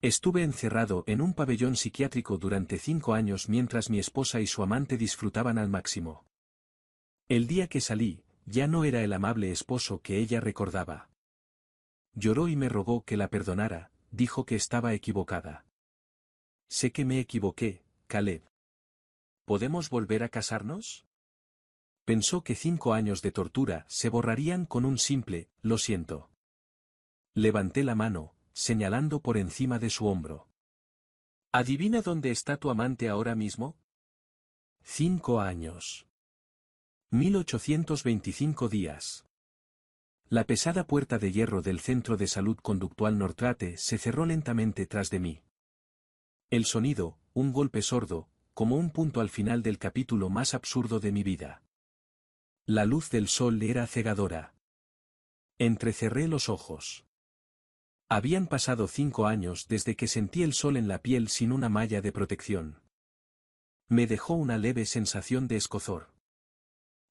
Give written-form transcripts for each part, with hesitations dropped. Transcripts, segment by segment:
Estuve encerrado en un pabellón psiquiátrico durante 5 años mientras mi esposa y su amante disfrutaban al máximo. El día que salí, ya no era el amable esposo que ella recordaba. Lloró y me rogó que la perdonara, dijo que estaba equivocada. Sé que me equivoqué, Caleb. ¿Podemos volver a casarnos? Pensó que 5 años de tortura se borrarían con un simple, lo siento. Levanté la mano, señalando por encima de su hombro. ¿Adivina dónde está tu amante ahora mismo? 5 años. 1825 días. La pesada puerta de hierro del Centro de Salud Conductual Nortrate se cerró lentamente tras de mí. El sonido, un golpe sordo, como un punto al final del capítulo más absurdo de mi vida. La luz del sol era cegadora. Entrecerré los ojos. Habían pasado 5 años desde que sentí el sol en la piel sin una malla de protección. Me dejó una leve sensación de escozor.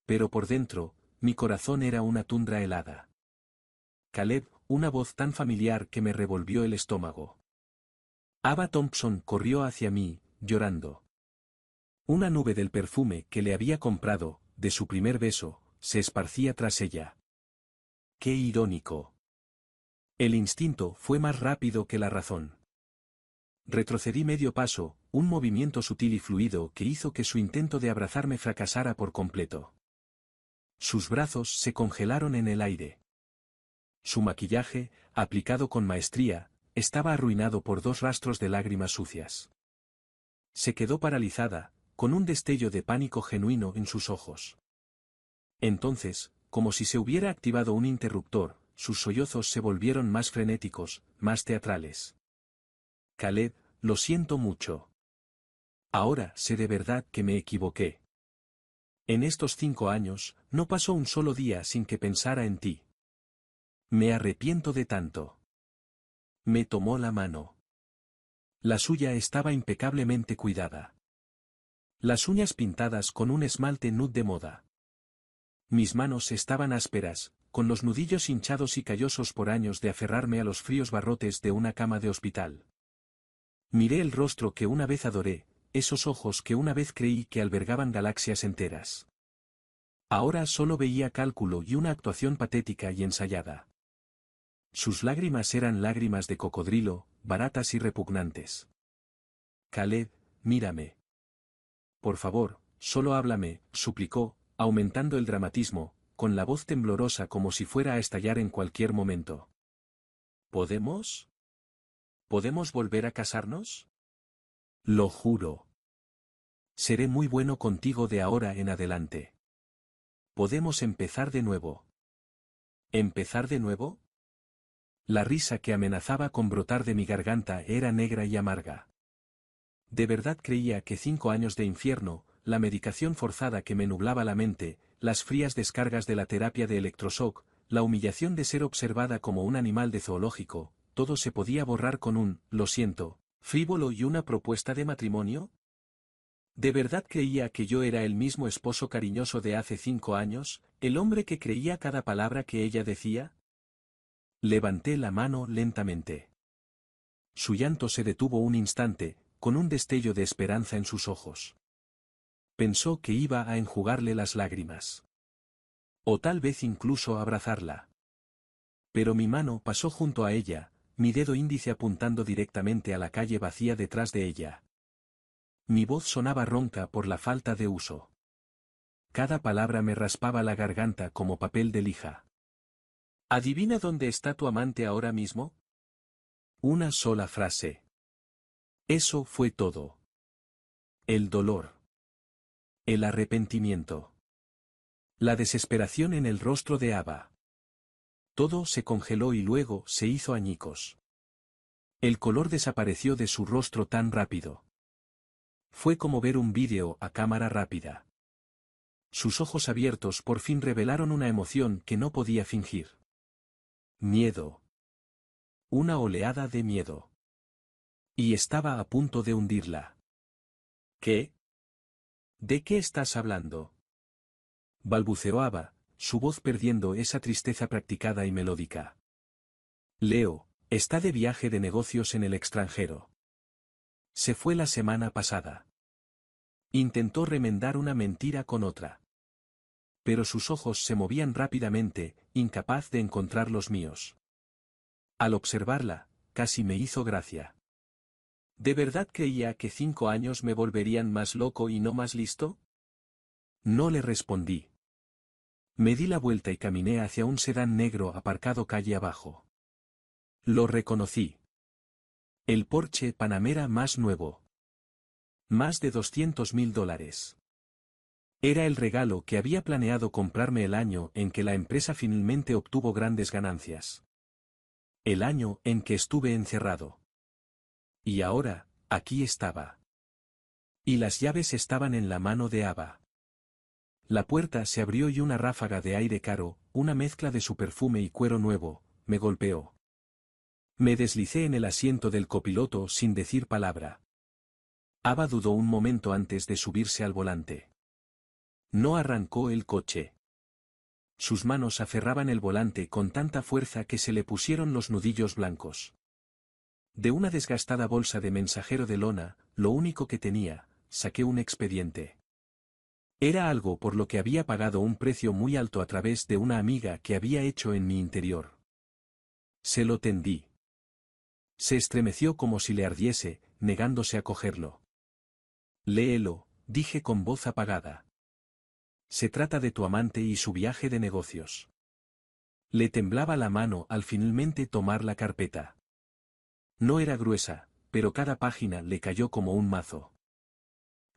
Pero por dentro, mi corazón era una tundra helada. Caleb, una voz tan familiar que me revolvió el estómago. Ava Thompson corrió hacia mí, llorando. Una nube del perfume que le había comprado, de su primer beso, se esparcía tras ella. ¡Qué irónico! El instinto fue más rápido que la razón. Retrocedí medio paso, un movimiento sutil y fluido que hizo que su intento de abrazarme fracasara por completo. Sus brazos se congelaron en el aire. Su maquillaje, aplicado con maestría, estaba arruinado por 2 rastros de lágrimas sucias. Se quedó paralizada, con un destello de pánico genuino en sus ojos. Entonces, como si se hubiera activado un interruptor, sus sollozos se volvieron más frenéticos, más teatrales. Caleb, lo siento mucho. Ahora sé de verdad que me equivoqué. En estos 5 años, no pasó un solo día sin que pensara en ti. Me arrepiento de tanto. Me tomó la mano. La suya estaba impecablemente cuidada. Las uñas pintadas con un esmalte nude de moda. Mis manos estaban ásperas, con los nudillos hinchados y callosos por años de aferrarme a los fríos barrotes de una cama de hospital. Miré el rostro que una vez adoré, esos ojos que una vez creí que albergaban galaxias enteras. Ahora solo veía cálculo y una actuación patética y ensayada. Sus lágrimas eran lágrimas de cocodrilo, baratas y repugnantes. Caleb, mírame. Por favor, solo háblame, suplicó, aumentando el dramatismo, con la voz temblorosa como si fuera a estallar en cualquier momento. ¿Podemos? ¿Podemos volver a casarnos? Lo juro. Seré muy bueno contigo de ahora en adelante. Podemos empezar de nuevo. ¿Empezar de nuevo? La risa que amenazaba con brotar de mi garganta era negra y amarga. De verdad creía que 5 años de infierno, la medicación forzada que me nublaba la mente, las frías descargas de la terapia de electroshock, la humillación de ser observada como un animal de zoológico, todo se podía borrar con un, lo siento, frívolo y una propuesta de matrimonio. ¿De verdad creía que yo era el mismo esposo cariñoso de hace 5 años, el hombre que creía cada palabra que ella decía? Levanté la mano lentamente. Su llanto se detuvo un instante, con un destello de esperanza en sus ojos. Pensó que iba a enjugarle las lágrimas. O tal vez incluso abrazarla. Pero mi mano pasó junto a ella, mi dedo índice apuntando directamente a la calle vacía detrás de ella. Mi voz sonaba ronca por la falta de uso. Cada palabra me raspaba la garganta como papel de lija. ¿Adivina dónde está tu amante ahora mismo? Una sola frase. Eso fue todo. El dolor. El arrepentimiento. La desesperación en el rostro de Ava. Todo se congeló y luego se hizo añicos. El color desapareció de su rostro tan rápido. Fue como ver un vídeo a cámara rápida. Sus ojos abiertos por fin revelaron una emoción que no podía fingir. Miedo. Una oleada de miedo. Y estaba a punto de hundirla. ¿Qué? ¿De qué estás hablando? Balbuceó Ava, su voz perdiendo esa tristeza practicada y melódica. Leo, Está de viaje de negocios en el extranjero. Se fue la semana pasada. Intentó remendar una mentira con otra. Pero sus ojos se movían rápidamente, incapaz de encontrar los míos. Al observarla, casi me hizo gracia. ¿De verdad creía que 5 años me volverían más loco y no más listo? No le respondí. Me di la vuelta y caminé hacia un sedán negro aparcado calle abajo. Lo reconocí. El Porsche Panamera más nuevo. Más de $200.000. Era el regalo que había planeado comprarme el año en que la empresa finalmente obtuvo grandes ganancias. El año en que estuve encerrado. Y ahora, aquí estaba. Y las llaves estaban en la mano de Ava. La puerta se abrió y una ráfaga de aire caro, una mezcla de su perfume y cuero nuevo, me golpeó. Me deslicé en el asiento del copiloto sin decir palabra. Ava dudó un momento antes de subirse al volante. No arrancó el coche. Sus manos aferraban el volante con tanta fuerza que se le pusieron los nudillos blancos. De una desgastada bolsa de mensajero de lona, lo único que tenía, saqué un expediente. Era algo por lo que había pagado un precio muy alto a través de una amiga que había hecho en mi interior. Se lo tendí. Se estremeció como si le ardiese, negándose a cogerlo. Léelo, dije con voz apagada. Se trata de tu amante y su viaje de negocios. Le temblaba la mano al finalmente tomar la carpeta. No era gruesa, pero cada página le cayó como un mazo.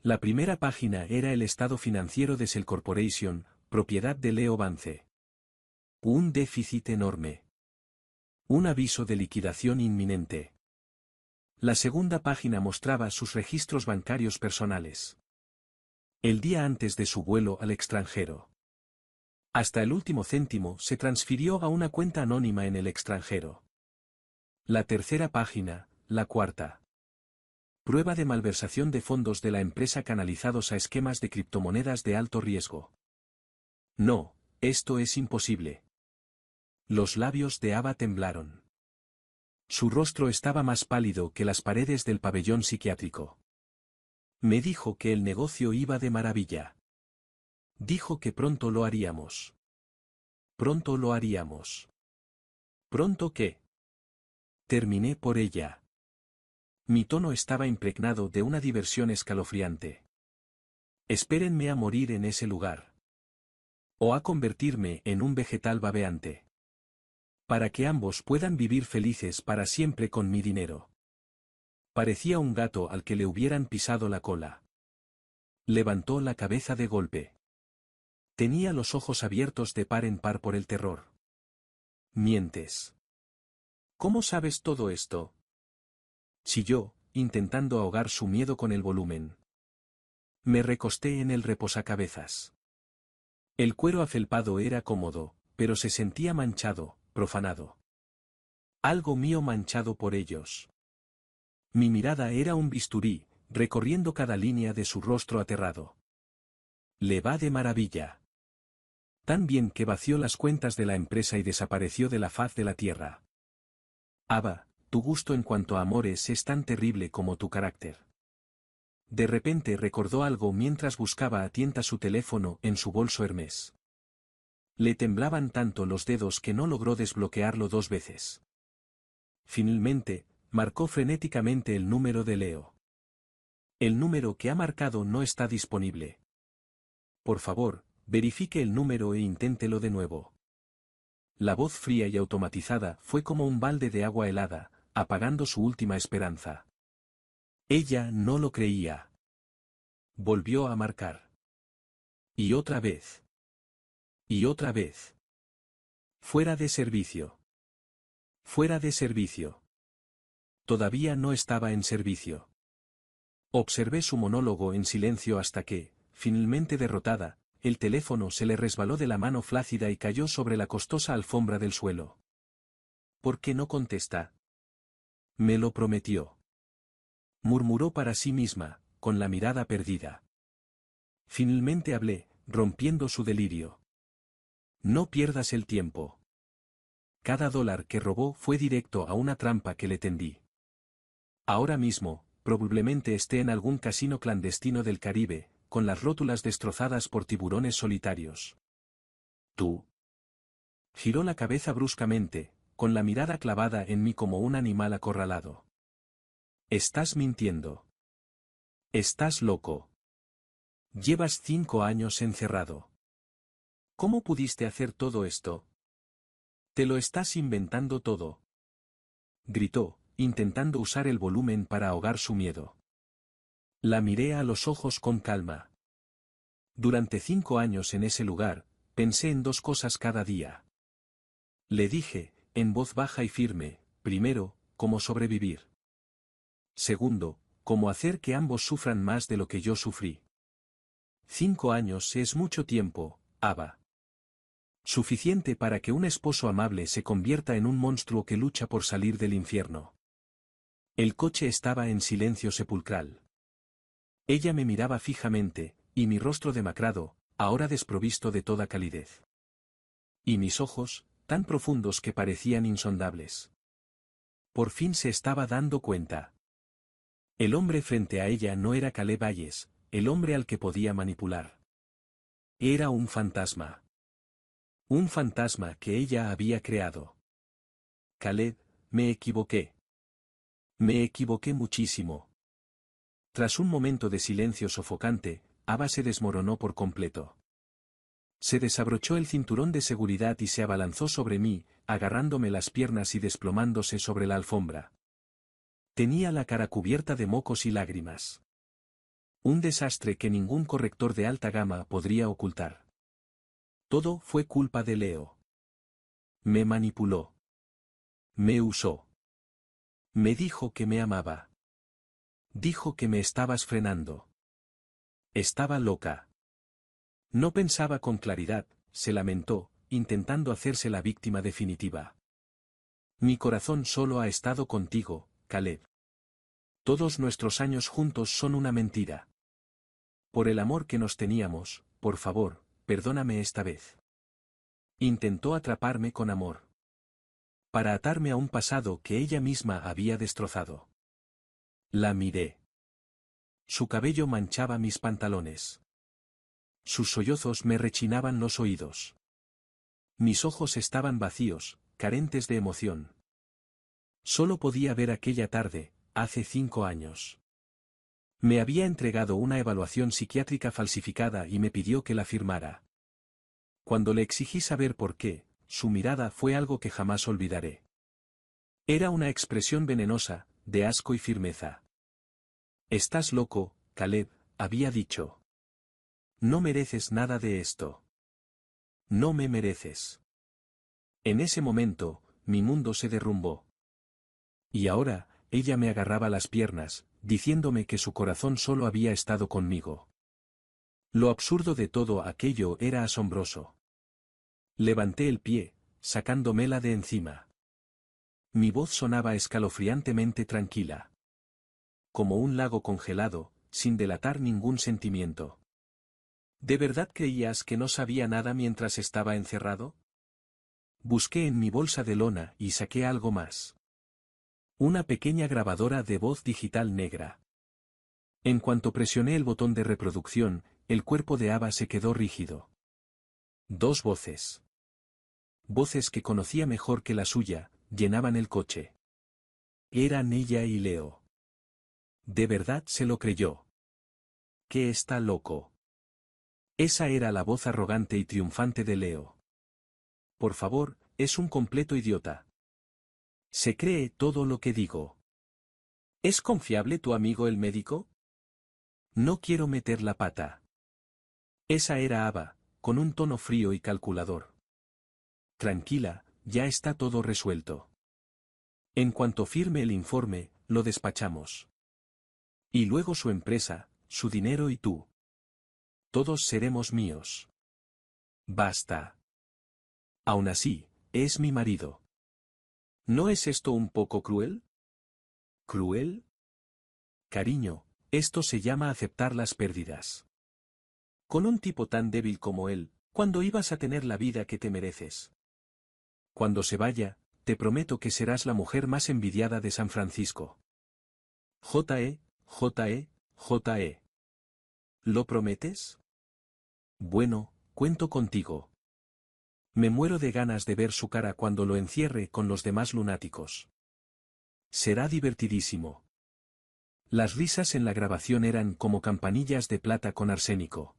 La primera página era el estado financiero de Shell Corporation, propiedad de Leo Vance. Un déficit enorme. Un aviso de liquidación inminente. La segunda página mostraba sus registros bancarios personales. El día antes de su vuelo al extranjero. Hasta el último céntimo se transfirió a una cuenta anónima en el extranjero. La tercera página, la cuarta. Prueba de malversación de fondos de la empresa canalizados a esquemas de criptomonedas de alto riesgo. No, esto es imposible. Los labios de Ava temblaron. Su rostro estaba más pálido que las paredes del pabellón psiquiátrico. Me dijo que el negocio iba de maravilla. Dijo que pronto lo haríamos. Pronto lo haríamos. ¿Pronto qué? Terminé por ella. Mi tono estaba impregnado de una diversión escalofriante. Espérenme a morir en ese lugar. O a convertirme en un vegetal babeante. Para que ambos puedan vivir felices para siempre con mi dinero. Parecía un gato al que le hubieran pisado la cola. Levantó la cabeza de golpe. Tenía los ojos abiertos de par en par por el terror. Mientes. ¿Cómo sabes todo esto? Chilló, intentando ahogar su miedo con el volumen. Me recosté en el reposacabezas. El cuero afelpado era cómodo, pero se sentía manchado, profanado. Algo mío manchado por ellos. Mi mirada era un bisturí, recorriendo cada línea de su rostro aterrado. Le va de maravilla. Tan bien que vació las cuentas de la empresa y desapareció de la faz de la tierra. Ava, tu gusto en cuanto a amores es tan terrible como tu carácter. De repente recordó algo mientras buscaba a tienta su teléfono en su bolso Hermès. Le temblaban tanto los dedos que no logró desbloquearlo 2 veces. Finalmente, marcó frenéticamente el número de Leo. El número que ha marcado no está disponible. Por favor, verifique el número e inténtelo de nuevo. La voz fría y automatizada fue como un balde de agua helada, apagando su última esperanza. Ella no lo creía. Volvió a marcar. Y otra vez. Y otra vez. Fuera de servicio. Fuera de servicio. Todavía no estaba en servicio. Observé su monólogo en silencio hasta que, finalmente derrotada, el teléfono se le resbaló de la mano flácida y cayó sobre la costosa alfombra del suelo. ¿Por qué no contesta? Me lo prometió. Murmuró para sí misma, con la mirada perdida. Finalmente hablé, rompiendo su delirio. No pierdas el tiempo. cada dólar que robó fue directo a una trampa que le tendí. Ahora mismo, probablemente esté en algún casino clandestino del Caribe, con las rótulas destrozadas por tiburones solitarios. ¿Tú? Giró la cabeza bruscamente, con la mirada clavada en mí como un animal acorralado. Estás mintiendo. Estás loco. Llevas 5 años encerrado. ¿Cómo pudiste hacer todo esto? Te lo estás inventando todo. Gritó, intentando usar el volumen para ahogar su miedo. La miré a los ojos con calma. Durante 5 años en ese lugar, pensé en 2 cosas cada día. Le dije, en voz baja y firme, primero, cómo sobrevivir. Segundo, cómo hacer que ambos sufran más de lo que yo sufrí. 5 años es mucho tiempo, Ava. Suficiente para que un esposo amable se convierta en un monstruo que lucha por salir del infierno. El coche estaba en silencio sepulcral. Ella me miraba fijamente, y mi rostro demacrado, ahora desprovisto de toda calidez. Y mis ojos, tan profundos que parecían insondables. Por fin se estaba dando cuenta. El hombre frente a ella no era Caleb Valles, el hombre al que podía manipular. Era un fantasma. Un fantasma que ella había creado. Caleb, me equivoqué. Me equivoqué muchísimo. Tras un momento de silencio sofocante, Ava se desmoronó por completo. Se desabrochó el cinturón de seguridad y se abalanzó sobre mí, agarrándome las piernas y desplomándose sobre la alfombra. Tenía la cara cubierta de mocos y lágrimas. Un desastre que ningún corrector de alta gama podría ocultar. Todo fue culpa de Leo. Me manipuló. Me usó. Me dijo que me amaba. Dijo que me estabas frenando. Estaba loca. No pensaba con claridad, se lamentó, intentando hacerse la víctima definitiva. Mi corazón solo ha estado contigo, Caleb. Todos nuestros años juntos son una mentira. Por el amor que nos teníamos, por favor, perdóname esta vez. Intentó atraparme con amor. Para atarme a un pasado que ella misma había destrozado. La miré. Su cabello manchaba mis pantalones. Sus sollozos me rechinaban los oídos. Mis ojos estaban vacíos, carentes de emoción. Solo podía ver aquella tarde, hace 5 años. Me había entregado una evaluación psiquiátrica falsificada y me pidió que la firmara. Cuando le exigí saber por qué, su mirada fue algo que jamás olvidaré. Era una expresión venenosa, de asco y firmeza. Estás loco, Caleb, había dicho. No mereces nada de esto. No me mereces. En ese momento, mi mundo se derrumbó. Y ahora, ella me agarraba las piernas, diciéndome que su corazón solo había estado conmigo. Lo absurdo de todo aquello era asombroso. Levanté el pie, sacándomela de encima. Mi voz sonaba escalofriantemente tranquila. Como un lago congelado, sin delatar ningún sentimiento. ¿De verdad creías que no sabía nada mientras estaba encerrado? Busqué en mi bolsa de lona y saqué algo más. Una pequeña grabadora de voz digital negra. En cuanto presioné el botón de reproducción, el cuerpo de Ava se quedó rígido. 2 voces. Voces que conocía mejor que la suya, llenaban el coche. Eran ella y Leo. De verdad se lo creyó. ¿Qué está loco? Esa era la voz arrogante y triunfante de Leo. Por favor, es un completo idiota. Se cree todo lo que digo. ¿Es confiable tu amigo el médico? No quiero meter la pata. Esa era Ava, con un tono frío y calculador. Tranquila, ya está todo resuelto. En cuanto firme el informe, lo despachamos. Y luego su empresa, su dinero y tú. Todos seremos míos. Basta. Aún así, es mi marido. ¿No es esto un poco cruel? ¿Cruel? Cariño, esto se llama aceptar las pérdidas. Con un tipo tan débil como él, ¿cuándo ibas a tener la vida que te mereces? cuando se vaya, te prometo que serás la mujer más envidiada de San Francisco. J.E., J.E., J.E. ¿Lo prometes? Bueno, cuento contigo. Me muero de ganas de ver su cara cuando lo encierre con los demás lunáticos. Será divertidísimo. Las risas en la grabación eran como campanillas de plata con arsénico.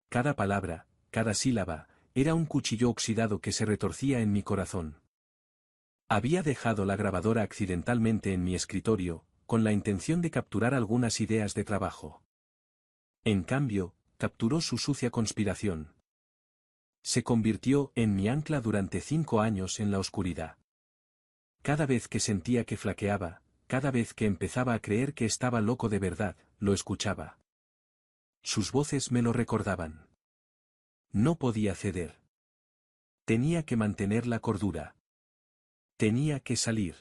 Cada palabra, cada sílaba, era un cuchillo oxidado que se retorcía en mi corazón. Había dejado la grabadora accidentalmente en mi escritorio, con la intención de capturar algunas ideas de trabajo. En cambio, capturó su sucia conspiración. Se convirtió en mi ancla durante 5 años en la oscuridad. Cada vez que sentía que flaqueaba, cada vez que empezaba a creer que estaba loco de verdad, lo escuchaba. Sus voces me lo recordaban. No podía ceder. Tenía que mantener la cordura. Tenía que salir.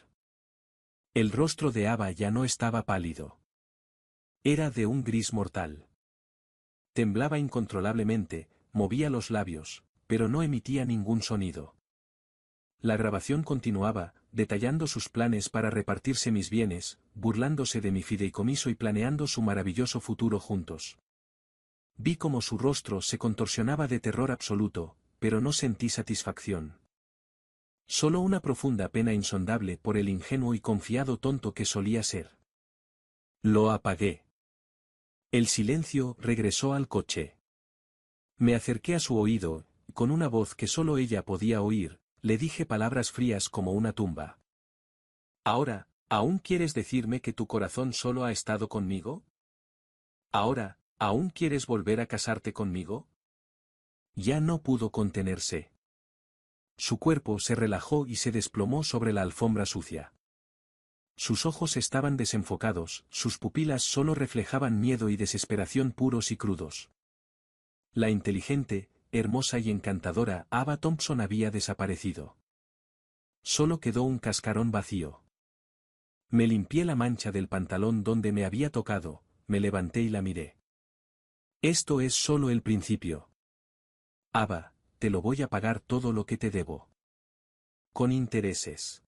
El rostro de Ava ya no estaba pálido. Era de un gris mortal. Temblaba incontrolablemente, movía los labios, pero no emitía ningún sonido. La grabación continuaba, detallando sus planes para repartirse mis bienes, burlándose de mi fideicomiso y planeando su maravilloso futuro juntos. Vi cómo su rostro se contorsionaba de terror absoluto, pero no sentí satisfacción. Solo una profunda pena insondable por el ingenuo y confiado tonto que solía ser. Lo apagué. El silencio regresó al coche. Me acerqué a su oído, y con una voz que solo ella podía oír, le dije palabras frías como una tumba. Ahora, ¿aún quieres decirme que tu corazón solo ha estado conmigo? Ahora, ¿aún quieres volver a casarte conmigo? Ya no pudo contenerse. Su cuerpo se relajó y se desplomó sobre la alfombra sucia. Sus ojos estaban desenfocados, sus pupilas solo reflejaban miedo y desesperación puros y crudos. La inteligente, hermosa y encantadora Ava Thompson había desaparecido. Solo quedó un cascarón vacío. Me limpié la mancha del pantalón donde me había tocado, me levanté y la miré. Esto es solo el principio. Ava, te lo voy a pagar todo lo que te debo. Con intereses.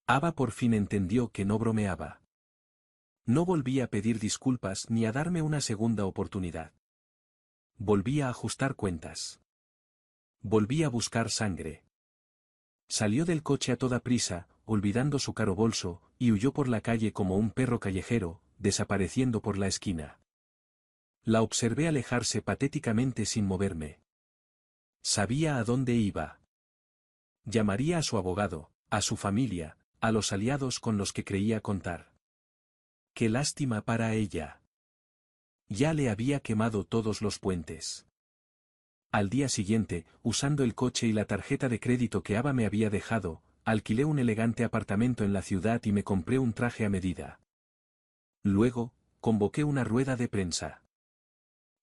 Ava por fin entendió que no bromeaba. No volví a pedir disculpas ni a darme una segunda oportunidad. Volví a ajustar cuentas. Volví a buscar sangre. Salió del coche a toda prisa, olvidando su caro bolso, y huyó por la calle como un perro callejero, desapareciendo por la esquina. La observé alejarse patéticamente sin moverme. Sabía a dónde iba. Llamaría a su abogado, a su familia, a los aliados con los que creía contar. ¡Qué lástima para ella! Ya le había quemado todos los puentes. Al día siguiente, usando el coche y la tarjeta de crédito que Ava me había dejado, alquilé un elegante apartamento en la ciudad y me compré un traje a medida. Luego, convoqué una rueda de prensa.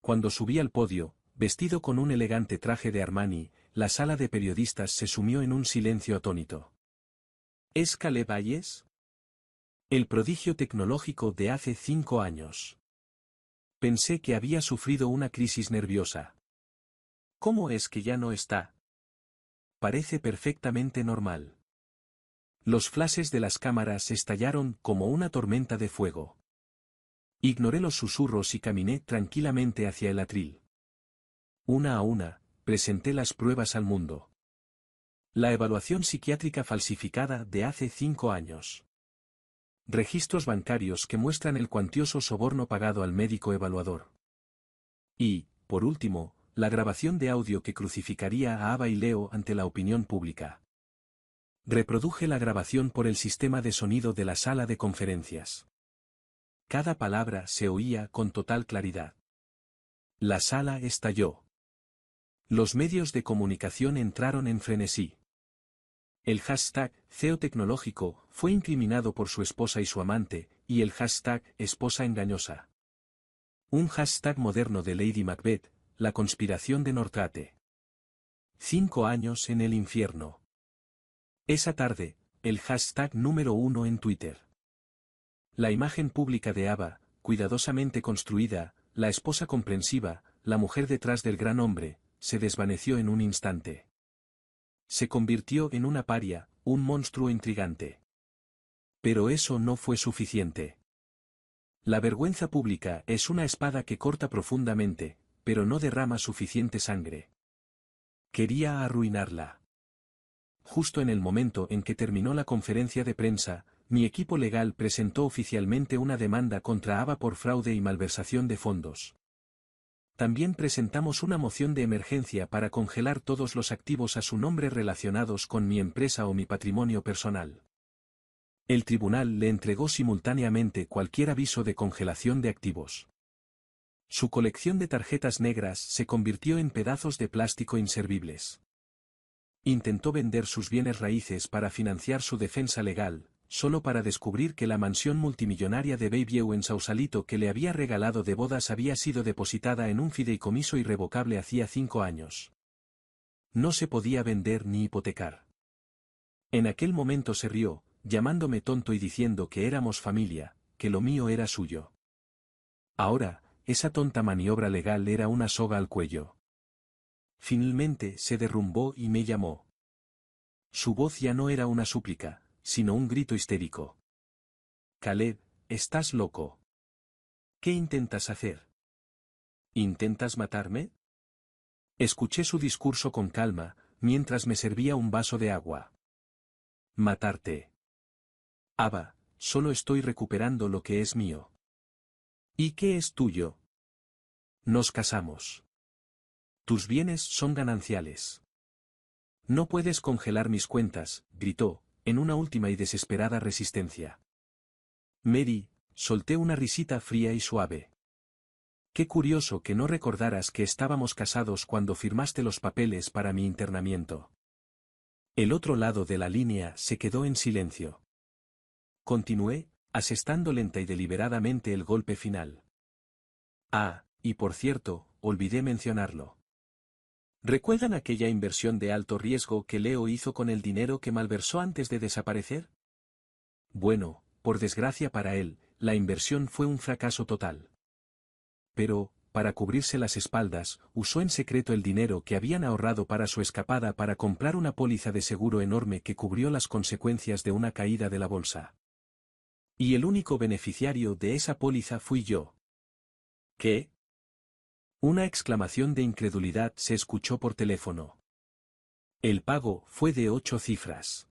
Cuando subí al podio, vestido con un elegante traje de Armani, la sala de periodistas se sumió en un silencio atónito. ¿Es Caleb Hayes? El prodigio tecnológico de hace 5 años. Pensé que había sufrido una crisis nerviosa. ¿Cómo es que ya no está? Parece perfectamente normal. Los flashes de las cámaras estallaron como una tormenta de fuego. Ignoré los susurros y caminé tranquilamente hacia el atril. Una a una, presenté las pruebas al mundo. La evaluación psiquiátrica falsificada de hace 5 años. Registros bancarios que muestran el cuantioso soborno pagado al médico evaluador. Y, por último, la grabación de audio que crucificaría a Ava y Leo ante la opinión pública. Reproduje la grabación por el sistema de sonido de la sala de conferencias. Cada palabra se oía con total claridad. La sala estalló. Los medios de comunicación entraron en frenesí. El hashtag CEO tecnológico fue incriminado por su esposa y su amante, y el hashtag esposa engañosa. Un hashtag moderno de Lady Macbeth, la conspiración de Nortrate. 5 años en el infierno. Esa tarde, el hashtag número 1 en Twitter. La imagen pública de Ava, cuidadosamente construida, la esposa comprensiva, la mujer detrás del gran hombre, se desvaneció en un instante. Se convirtió en una paria, un monstruo intrigante. Pero eso no fue suficiente. La vergüenza pública es una espada que corta profundamente, pero no derrama suficiente sangre. Quería arruinarla. Justo en el momento en que terminó la conferencia de prensa, mi equipo legal presentó oficialmente una demanda contra ABBA por fraude y malversación de fondos. También presentamos una moción de emergencia para congelar todos los activos a su nombre relacionados con mi empresa o mi patrimonio personal. El tribunal le entregó simultáneamente cualquier aviso de congelación de activos. Su colección de tarjetas negras se convirtió en pedazos de plástico inservibles. Intentó vender sus bienes raíces para financiar su defensa legal, solo para descubrir que la mansión multimillonaria de Bayview en Sausalito que le había regalado de bodas había sido depositada en un fideicomiso irrevocable hacía 5 años. No se podía vender ni hipotecar. En aquel momento se rió, llamándome tonto y diciendo que éramos familia, que lo mío era suyo. Ahora, esa tonta maniobra legal era una soga al cuello. Finalmente se derrumbó y me llamó. Su voz ya no era una súplica, sino un grito histérico. Caleb, estás loco. ¿Qué intentas hacer? ¿Intentas matarme? Escuché su discurso con calma, mientras me servía un vaso de agua. Matarte. Abba, solo estoy recuperando lo que es mío. ¿Y qué es tuyo? Nos casamos. Tus bienes son gananciales. No puedes congelar mis cuentas, gritó, en una última y desesperada resistencia. Mary, solté una risita fría y suave. Qué curioso que no recordaras que estábamos casados cuando firmaste los papeles para mi internamiento. El otro lado de la línea se quedó en silencio. Continué, asestando lenta y deliberadamente el golpe final. Ah, y por cierto, olvidé mencionarlo. ¿Recuerdan aquella inversión de alto riesgo que Leo hizo con el dinero que malversó antes de desaparecer? Bueno, por desgracia para él, la inversión fue un fracaso total. Pero, para cubrirse las espaldas, usó en secreto el dinero que habían ahorrado para su escapada para comprar una póliza de seguro enorme que cubrió las consecuencias de una caída de la bolsa. Y el único beneficiario de esa póliza fui yo. ¿Qué? Una exclamación de incredulidad se escuchó por teléfono. El pago fue de 8 cifras.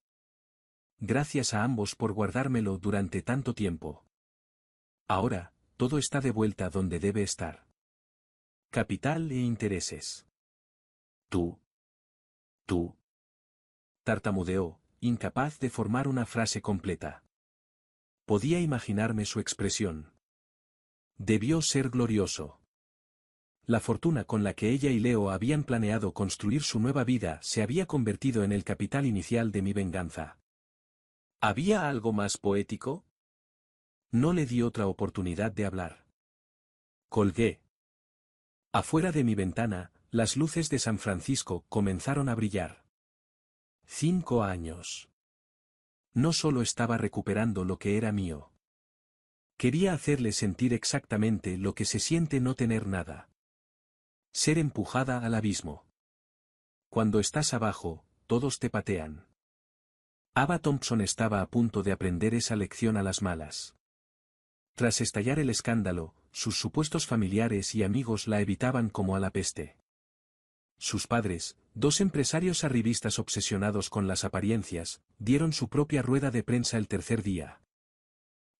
Gracias a ambos por guardármelo durante tanto tiempo. Ahora, todo está de vuelta donde debe estar. Capital e intereses. Tú. Tartamudeó, incapaz de formar una frase completa. Podía imaginarme su expresión. Debió ser glorioso. La fortuna con la que ella y Leo habían planeado construir su nueva vida se había convertido en el capital inicial de mi venganza. ¿Había algo más poético? No le di otra oportunidad de hablar. Colgué. Afuera de mi ventana, las luces de San Francisco comenzaron a brillar. 5 años. No solo estaba recuperando lo que era mío. Quería hacerle sentir exactamente lo que se siente no tener nada. Ser empujada al abismo. Cuando estás abajo, todos te patean. Ava Thompson estaba a punto de aprender esa lección a las malas. Tras estallar el escándalo, sus supuestos familiares y amigos la evitaban como a la peste. Sus padres, 2 empresarios arribistas obsesionados con las apariencias, dieron su propia rueda de prensa el tercer día.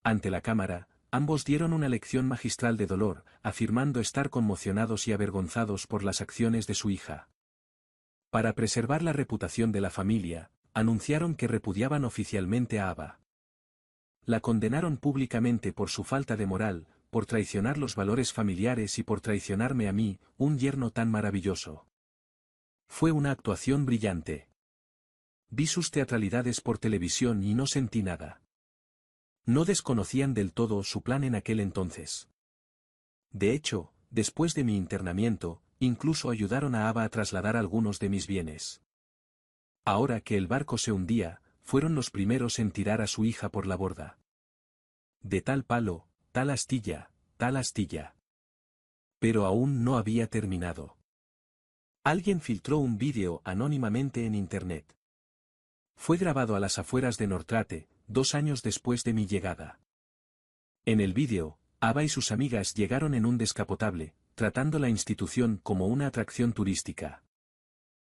Ante la cámara, ambos dieron una lección magistral de dolor, afirmando estar conmocionados y avergonzados por las acciones de su hija. Para preservar la reputación de la familia, anunciaron que repudiaban oficialmente a Ava. La condenaron públicamente por su falta de moral, por traicionar los valores familiares y por traicionarme a mí, un yerno tan maravilloso. Fue una actuación brillante. Vi sus teatralidades por televisión y no sentí nada. No desconocían del todo su plan en aquel entonces. De hecho, después de mi internamiento, incluso ayudaron a Ava a trasladar algunos de mis bienes. Ahora que el barco se hundía, fueron los primeros en tirar a su hija por la borda. De tal palo, tal astilla, tal astilla. Pero aún no había terminado. Alguien filtró un vídeo anónimamente en Internet. Fue grabado a las afueras de Nortrate, 2 años después de mi llegada. En el vídeo, Ava y sus amigas llegaron en un descapotable, tratando la institución como una atracción turística.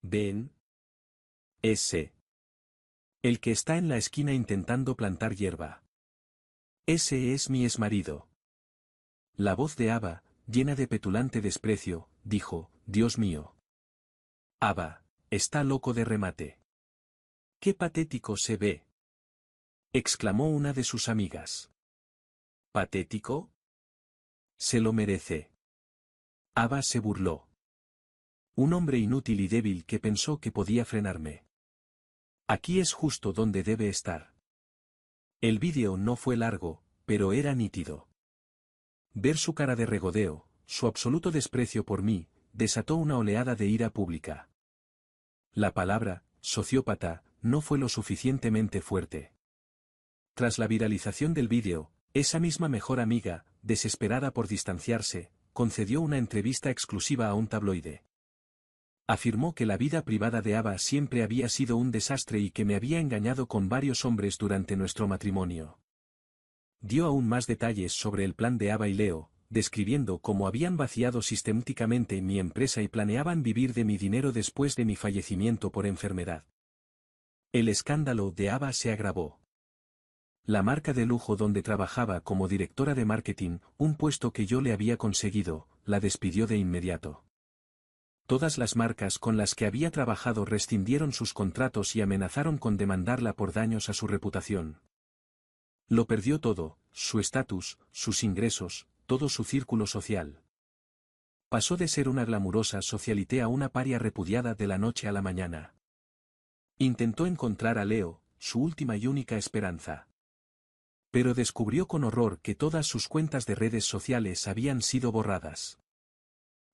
¿Ven? Ese. El que está en la esquina intentando plantar hierba. Ese es mi exmarido. La voz de Ava, llena de petulante desprecio, dijo, Dios mío. Ava, está loco de remate. ¡Qué patético se ve! Exclamó una de sus amigas. ¿Patético? Se lo merece. Ava se burló. Un hombre inútil y débil que pensó que podía frenarme. Aquí es justo donde debe estar. El vídeo no fue largo, pero era nítido. Ver su cara de regodeo, su absoluto desprecio por mí, desató una oleada de ira pública. La palabra, sociópata, no fue lo suficientemente fuerte. Tras la viralización del vídeo, esa misma mejor amiga, desesperada por distanciarse, concedió una entrevista exclusiva a un tabloide. Afirmó que la vida privada de Ava siempre había sido un desastre y que me había engañado con varios hombres durante nuestro matrimonio. Dio aún más detalles sobre el plan de Ava y Leo, describiendo cómo habían vaciado sistemáticamente mi empresa y planeaban vivir de mi dinero después de mi fallecimiento por enfermedad. El escándalo de Ava se agravó. La marca de lujo donde trabajaba como directora de marketing, un puesto que yo le había conseguido, la despidió de inmediato. Todas las marcas con las que había trabajado rescindieron sus contratos y amenazaron con demandarla por daños a su reputación. Lo perdió todo, su estatus, sus ingresos, todo su círculo social. Pasó de ser una glamurosa socialité a una paria repudiada de la noche a la mañana. Intentó encontrar a Leo, su última y única esperanza. Pero descubrió con horror que todas sus cuentas de redes sociales habían sido borradas.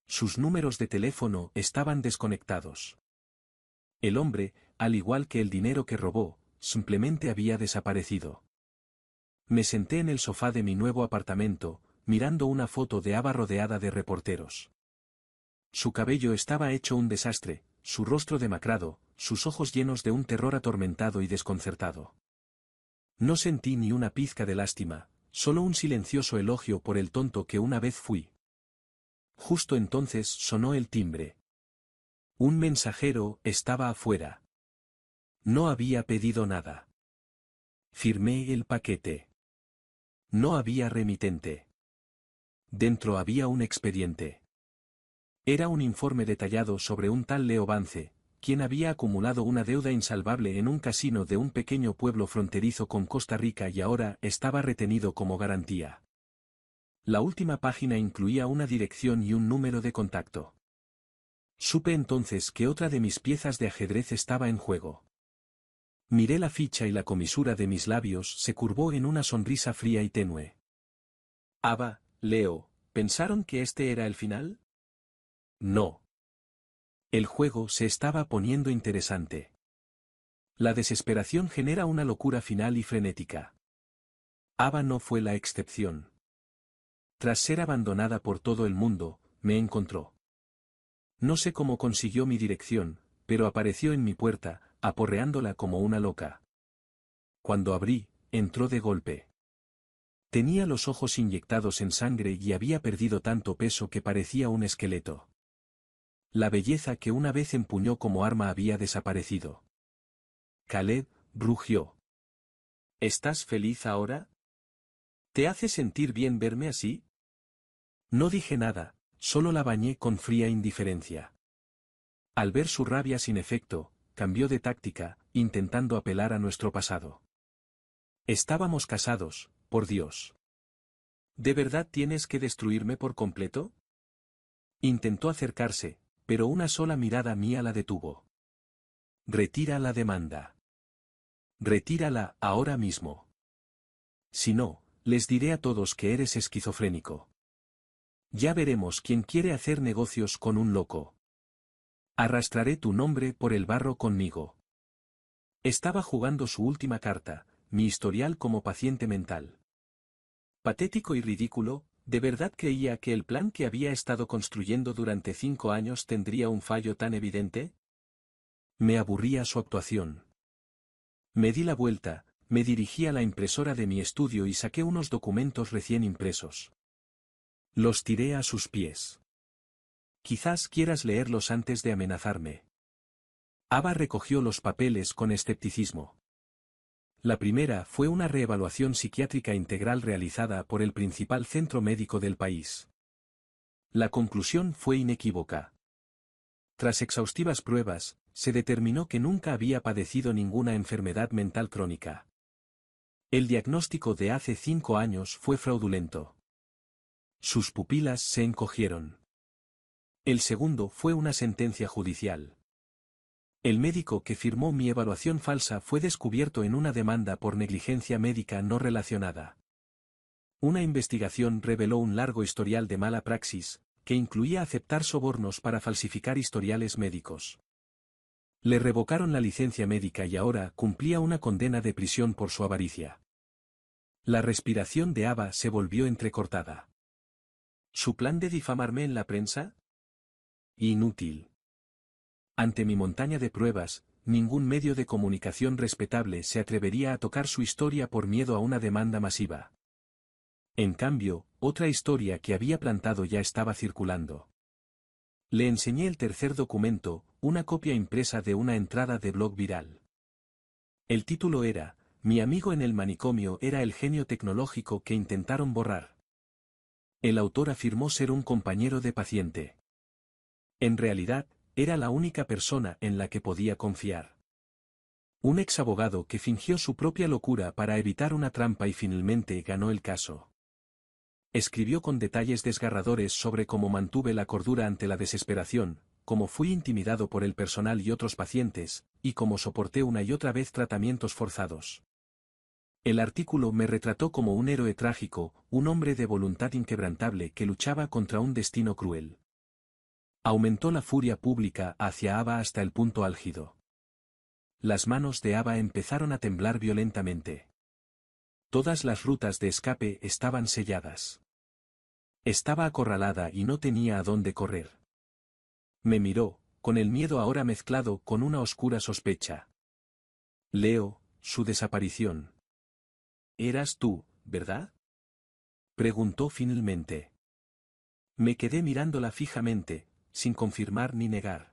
Sus números de teléfono estaban desconectados. El hombre, al igual que el dinero que robó, simplemente había desaparecido. Me senté en el sofá de mi nuevo apartamento, mirando una foto de Ava rodeada de reporteros. Su cabello estaba hecho un desastre, su rostro demacrado, sus ojos llenos de un terror atormentado y desconcertado. No sentí ni una pizca de lástima, solo un silencioso elogio por el tonto que una vez fui. Justo entonces sonó el timbre. Un mensajero estaba afuera. No había pedido nada. Firmé el paquete. No había remitente. Dentro había un expediente. Era un informe detallado sobre un tal Leo Vance, quien había acumulado una deuda insalvable en un casino de un pequeño pueblo fronterizo con Costa Rica y ahora estaba retenido como garantía. La última página incluía una dirección y un número de contacto. Supe entonces que otra de mis piezas de ajedrez estaba en juego. Miré la ficha y la comisura de mis labios se curvó en una sonrisa fría y tenue. Ava, Leo, ¿pensaron que este era el final? No. El juego se estaba poniendo interesante. La desesperación genera una locura final y frenética. Ava no fue la excepción. Tras ser abandonada por todo el mundo, me encontró. No sé cómo consiguió mi dirección, pero apareció en mi puerta, aporreándola como una loca. Cuando abrí, entró de golpe. Tenía los ojos inyectados en sangre y había perdido tanto peso que parecía un esqueleto. La belleza que una vez empuñó como arma había desaparecido. Caleb rugió. ¿Estás feliz ahora? ¿Te hace sentir bien verme así? No dije nada, solo la bañé con fría indiferencia. Al ver su rabia sin efecto, cambió de táctica, intentando apelar a nuestro pasado. Estábamos casados, por Dios. ¿De verdad tienes que destruirme por completo? Intentó acercarse, pero una sola mirada mía la detuvo. Retira la demanda. Retírala ahora mismo. Si no, les diré a todos que eres esquizofrénico. Ya veremos quién quiere hacer negocios con un loco. Arrastraré tu nombre por el barro conmigo. Estaba jugando su última carta, mi historial como paciente mental. Patético y ridículo, ¿De verdad creía que el plan que había estado construyendo durante 5 años tendría un fallo tan evidente? Me aburría su actuación. Me di la vuelta, me dirigí a la impresora de mi estudio y saqué unos documentos recién impresos. Los tiré a sus pies. Quizás quieras leerlos antes de amenazarme. Ava recogió los papeles con escepticismo. La primera fue una reevaluación psiquiátrica integral realizada por el principal centro médico del país. La conclusión fue inequívoca. Tras exhaustivas pruebas, se determinó que nunca había padecido ninguna enfermedad mental crónica. El diagnóstico de hace 5 años fue fraudulento. Sus pupilas se encogieron. El segundo fue una sentencia judicial. El médico que firmó mi evaluación falsa fue descubierto en una demanda por negligencia médica no relacionada. Una investigación reveló un largo historial de mala praxis, que incluía aceptar sobornos para falsificar historiales médicos. Le revocaron la licencia médica y ahora cumplía una condena de prisión por su avaricia. La respiración de Ava se volvió entrecortada. ¿Su plan de difamarme en la prensa? Inútil. Ante mi montaña de pruebas, ningún medio de comunicación respetable se atrevería a tocar su historia por miedo a una demanda masiva. En cambio, otra historia que había plantado ya estaba circulando. Le enseñé el tercer documento, una copia impresa de una entrada de blog viral. El título era, "Mi amigo en el manicomio era el genio tecnológico que intentaron borrar". El autor afirmó ser un compañero de paciente. En realidad, era la única persona en la que podía confiar. Un exabogado que fingió su propia locura para evitar una trampa y finalmente ganó el caso. Escribió con detalles desgarradores sobre cómo mantuve la cordura ante la desesperación, cómo fui intimidado por el personal y otros pacientes, y cómo soporté una y otra vez tratamientos forzados. El artículo me retrató como un héroe trágico, un hombre de voluntad inquebrantable que luchaba contra un destino cruel. Aumentó la furia pública hacia Ava hasta el punto álgido. Las manos de Ava empezaron a temblar violentamente. Todas las rutas de escape estaban selladas. Estaba acorralada y no tenía a dónde correr. Me miró, con el miedo ahora mezclado con una oscura sospecha. Leo, su desaparición. ¿Eras tú, verdad? Preguntó finalmente. Me quedé mirándola fijamente, sin confirmar ni negar.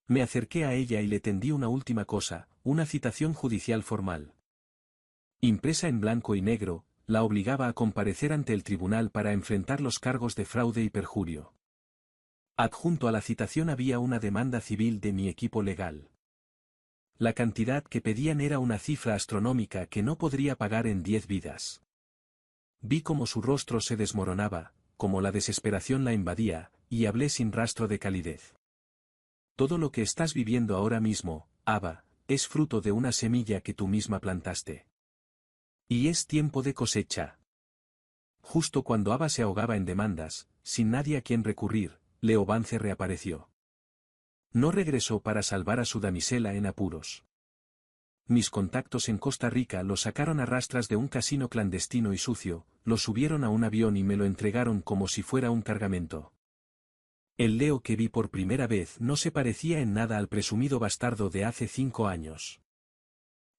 Me acerqué a ella y le tendí una última cosa, una citación judicial formal. Impresa en blanco y negro, la obligaba a comparecer ante el tribunal para enfrentar los cargos de fraude y perjurio. Adjunto a la citación había una demanda civil de mi equipo legal. La cantidad que pedían era una cifra astronómica que no podría pagar en 10 vidas. Vi cómo su rostro se desmoronaba, cómo la desesperación la invadía, y hablé sin rastro de calidez. Todo lo que estás viviendo ahora mismo, Ava, es fruto de una semilla que tú misma plantaste. Y es tiempo de cosecha. Justo cuando Ava se ahogaba en demandas, sin nadie a quien recurrir, Leo Vance reapareció. No regresó para salvar a su damisela en apuros. Mis contactos en Costa Rica lo sacaron a rastras de un casino clandestino y sucio, lo subieron a un avión y me lo entregaron como si fuera un cargamento. El Leo que vi por primera vez no se parecía en nada al presumido bastardo de hace 5 años.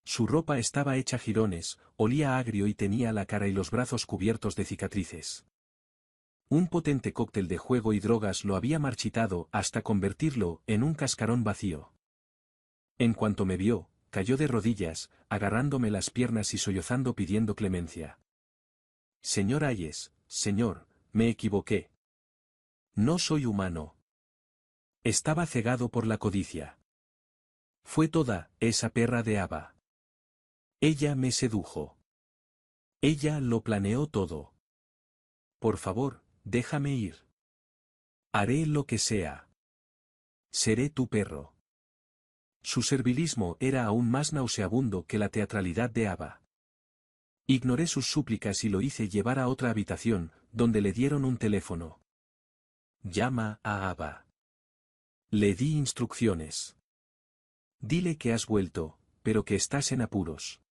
Su ropa estaba hecha jirones, olía agrio y tenía la cara y los brazos cubiertos de cicatrices. Un potente cóctel de juego y drogas lo había marchitado hasta convertirlo en un cascarón vacío. En cuanto me vio, cayó de rodillas, agarrándome las piernas y sollozando pidiendo clemencia. Señor Hayes, señor, me equivoqué. No soy humano. Estaba cegado por la codicia. Fue toda esa perra de Ava. Ella me sedujo. Ella lo planeó todo. Por favor, déjame ir. Haré lo que sea. Seré tu perro. Su servilismo era aún más nauseabundo que la teatralidad de Ava. Ignoré sus súplicas y lo hice llevar a otra habitación, donde le dieron un teléfono. Llama a Ava. Le di instrucciones. Dile que has vuelto, pero que estás en apuros.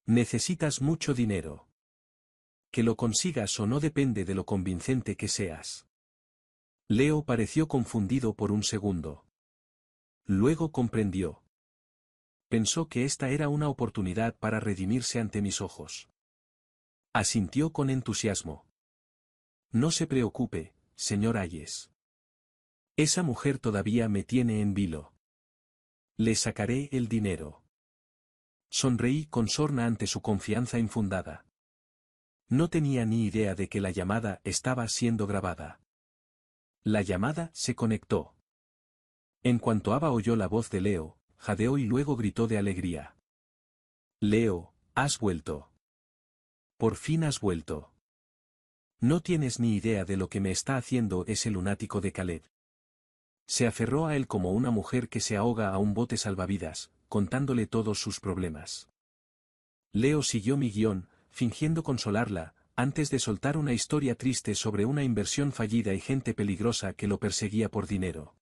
Necesitas mucho dinero. Que lo consigas o no depende de lo convincente que seas. Leo pareció confundido por un segundo. Luego comprendió. Pensó que esta era una oportunidad para redimirse ante mis ojos. Asintió con entusiasmo. No se preocupe, señor Hayes. Esa mujer todavía me tiene en vilo. Le sacaré el dinero. Sonreí con sorna ante su confianza infundada. No tenía ni idea de que la llamada estaba siendo grabada. La llamada se conectó. En cuanto Ava oyó la voz de Leo, jadeó y luego gritó de alegría. Leo, has vuelto. Por fin has vuelto. No tienes ni idea de lo que me está haciendo ese lunático de Caleb. Se aferró a él como una mujer que se ahoga a un bote salvavidas, contándole todos sus problemas. Leo siguió mi guión, fingiendo consolarla, antes de soltar una historia triste sobre una inversión fallida y gente peligrosa que lo perseguía por dinero.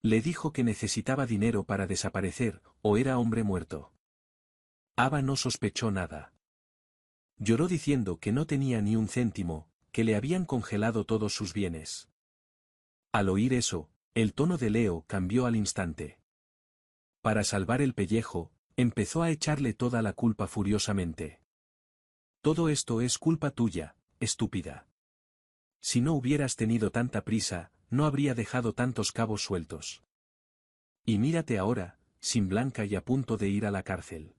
Le dijo que necesitaba dinero para desaparecer, o era hombre muerto. Ava no sospechó nada. Lloró diciendo que no tenía ni un céntimo, que le habían congelado todos sus bienes. Al oír eso, el tono de Leo cambió al instante. Para salvar el pellejo, empezó a echarle toda la culpa furiosamente. Todo esto es culpa tuya, estúpida. Si no hubieras tenido tanta prisa, no habría dejado tantos cabos sueltos. Y mírate ahora, sin blanca y a punto de ir a la cárcel.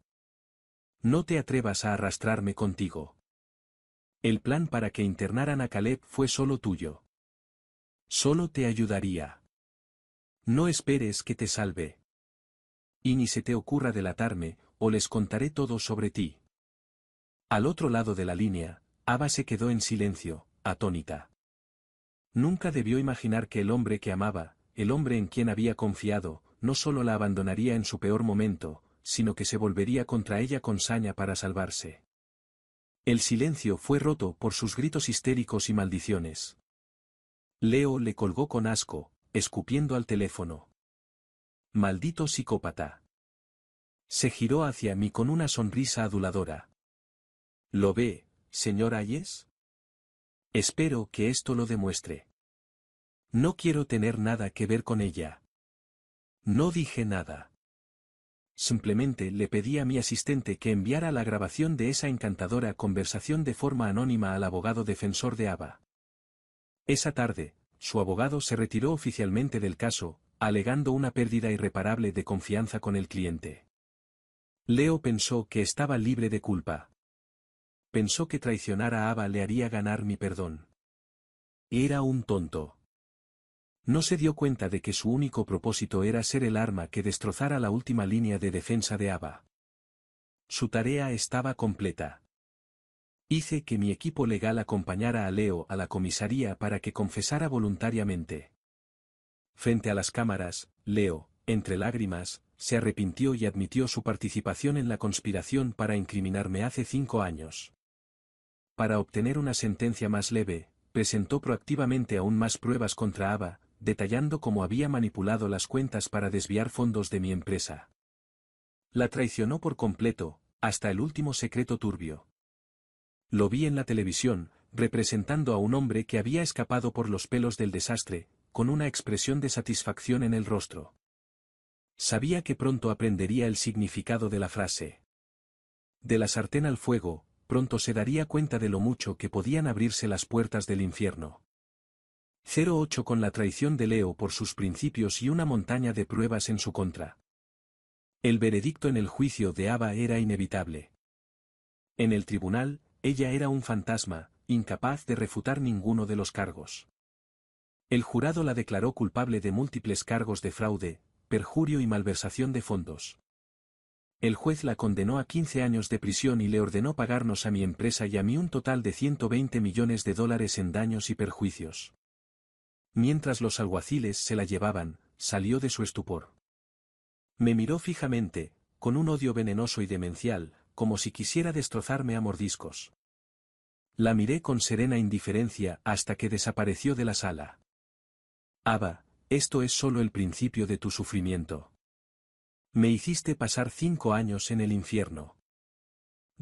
No te atrevas a arrastrarme contigo. El plan para que internaran a Caleb fue solo tuyo. Solo te ayudaría. No esperes que te salve. Y ni se te ocurra delatarme, o les contaré todo sobre ti. Al otro lado de la línea, Ava se quedó en silencio, atónita. Nunca debió imaginar que el hombre que amaba, el hombre en quien había confiado, no solo la abandonaría en su peor momento, sino que se volvería contra ella con saña para salvarse. El silencio fue roto por sus gritos histéricos y maldiciones. Leo le colgó con asco, escupiendo al teléfono. Maldito psicópata. Se giró hacia mí con una sonrisa aduladora. ¿Lo ve, señor Hayes? Espero que esto lo demuestre. No quiero tener nada que ver con ella. No dije nada. Simplemente le pedí a mi asistente que enviara la grabación de esa encantadora conversación de forma anónima al abogado defensor de Ava. Esa tarde, su abogado se retiró oficialmente del caso, alegando una pérdida irreparable de confianza con el cliente. Leo pensó que estaba libre de culpa. Pensó que traicionar a Ava le haría ganar mi perdón. Era un tonto. No se dio cuenta de que su único propósito era ser el arma que destrozara la última línea de defensa de Ava. Su tarea estaba completa. Hice que mi equipo legal acompañara a Leo a la comisaría para que confesara voluntariamente. Frente a las cámaras, Leo, entre lágrimas, se arrepintió y admitió su participación en la conspiración para incriminarme hace 5 años. Para obtener una sentencia más leve, presentó proactivamente aún más pruebas contra Ava, detallando cómo había manipulado las cuentas para desviar fondos de mi empresa. La traicionó por completo, hasta el último secreto turbio. Lo vi en la televisión, representando a un hombre que había escapado por los pelos del desastre, con una expresión de satisfacción en el rostro. Sabía que pronto aprendería el significado de la frase. De la sartén al fuego, pronto se daría cuenta de lo mucho que podían abrirse las puertas del infierno. 08 con la traición de Leo por sus principios y una montaña de pruebas en su contra. El veredicto en el juicio de Ava era inevitable. En el tribunal, ella era un fantasma, incapaz de refutar ninguno de los cargos. El jurado la declaró culpable de múltiples cargos de fraude, perjurio y malversación de fondos. El juez la condenó a 15 años de prisión y le ordenó pagarnos a mi empresa y a mí un total de $120 millones en daños y perjuicios. Mientras los alguaciles se la llevaban, salió de su estupor. Me miró fijamente, con un odio venenoso y demencial, como si quisiera destrozarme a mordiscos. La miré con serena indiferencia hasta que desapareció de la sala. Ava, esto es solo el principio de tu sufrimiento. Me hiciste pasar 5 años en el infierno.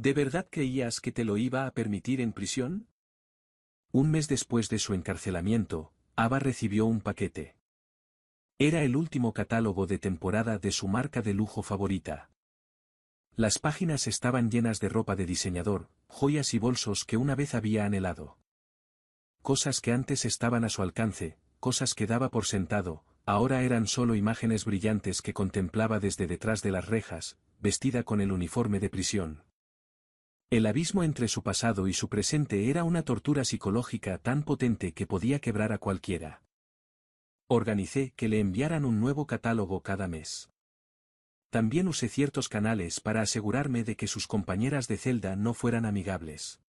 ¿De verdad creías que te lo iba a permitir en prisión? Un mes después de su encarcelamiento, Ava recibió un paquete. Era el último catálogo de temporada de su marca de lujo favorita. Las páginas estaban llenas de ropa de diseñador, joyas y bolsos que una vez había anhelado. Cosas que antes estaban a su alcance, cosas que daba por sentado, ahora eran solo imágenes brillantes que contemplaba desde detrás de las rejas, vestida con el uniforme de prisión. El abismo entre su pasado y su presente era una tortura psicológica tan potente que podía quebrar a cualquiera. Organicé que le enviaran un nuevo catálogo cada mes. También usé ciertos canales para asegurarme de que sus compañeras de celda no fueran amigables.